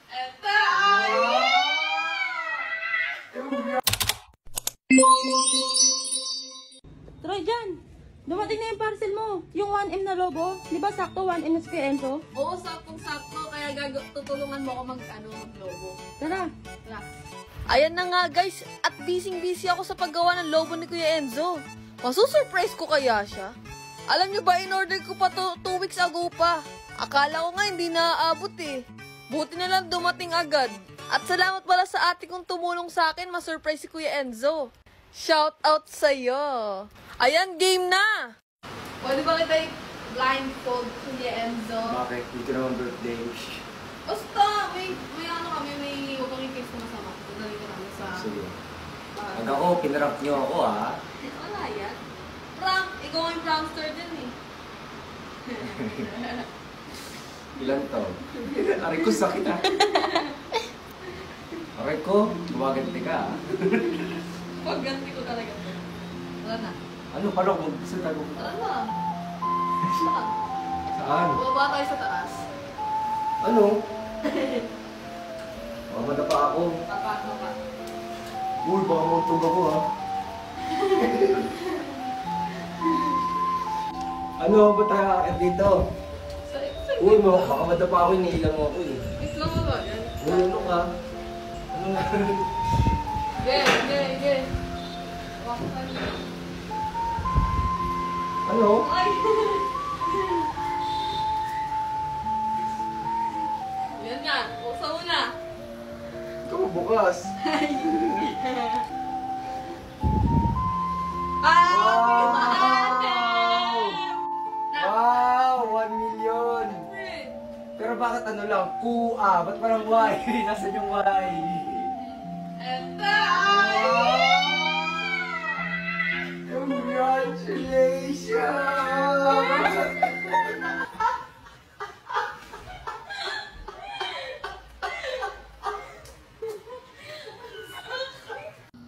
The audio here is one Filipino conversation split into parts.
Eto ay... Troy, dyan! Dumating na yung parcel mo. Yung 1M na lobo. Di ba sakto 1M na si Kuya Enzo? Oo, saktong-sakto. Kaya tutulungan mo ako mag-lobo. Tara. Tara. Ayan na nga guys, at busy ako sa paggawa ng lobo ni Kuya Enzo. Masusurprise ko kaya siya? Alam nyo ba, in-order ko pa to 2 weeks ago pa. Akala ko nga hindi naaabot eh. Buti na lang dumating agad. At salamat pala sa ate kong tumulong sa akin, masurprise si Kuya Enzo. Shout out sa'yo. Ayan, game na! Pwede ba kita blindfold, Kuya Enzo? Bakit? Hindi ko naman birthday. Basta, may ano kami, may huwag kang i-case na masama. Dadali ka namin sa... Sige. Pag ako, pinarap nyo ako ha. Wala yan. Prank! Ikaw ang prankster din eh. Ilan to? Aray ko, sakit ha. Aray ko, gumaganti ka ha. Pagganti ko talaga. Wala na. Ano, paano ko magsalita ko? Wala na. Basta. Saan? Baba tayo sa taas. Ano? Mamada pa ako. Papano ka. Uy, baka magtog ako ha. Ano, ba't tayo akit dito? Uy, baka madapa ako, iniilang mo ako eh. Isla mo ba yan? Uy, ano ka? Ano nga? Ge. Wako ka niya. Ano? Ay! Yan nga. Buksa mo na. Ikaw magbukas. Wow! 1 million! Pero bakit ano lang? Kuha! Ba't parang Y? Nasaan yung Y? Eto ay! Congratulations!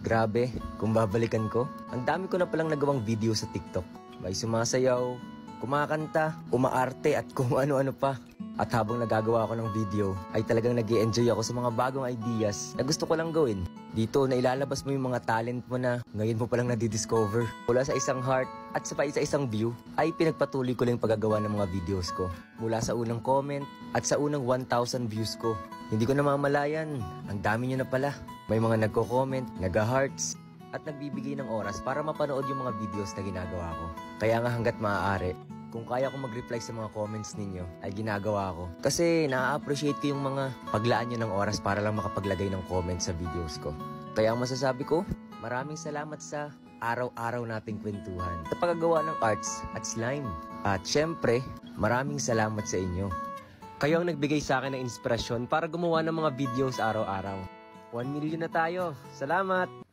Grabe, kung babalikan ko, ang dami ko na palang nagawang video sa TikTok. May sumasayaw, kumakanta, umaarte at kung ano-ano pa. At habang nagagawa ako ng video, ay talagang nag-i-enjoy ako sa mga bagong ideas na gusto ko lang gawin. Dito na ilalabas mo yung mga talent mo na ngayon mo palang nadidiscover. Mula sa isang heart at sa isa-isang view, ay pinagpatuloy ko lang yung paggagawa ng mga videos ko. Mula sa unang comment at sa unang 1,000 views ko. Hindi ko namamalayan, ang dami nyo na pala. May mga nagko-comment, nag-hearts, at nagbibigay ng oras para mapanood yung mga videos na ginagawa ko. Kaya nga hanggat maaari, kung kaya ko mag-reply sa mga comments ninyo, ay ginagawa ko. Kasi na-appreciate ko yung mga paglaan nyo ng oras para lang makapaglagay ng comments sa videos ko. Kaya ang masasabi ko, maraming salamat sa araw-araw nating kwentuhan sa paggagawa ng arts at slime. At syempre, maraming salamat sa inyo. Kayo ang nagbigay sa akin ng inspirasyon para gumawa ng mga videos araw-araw. 1 million na tayo. Salamat!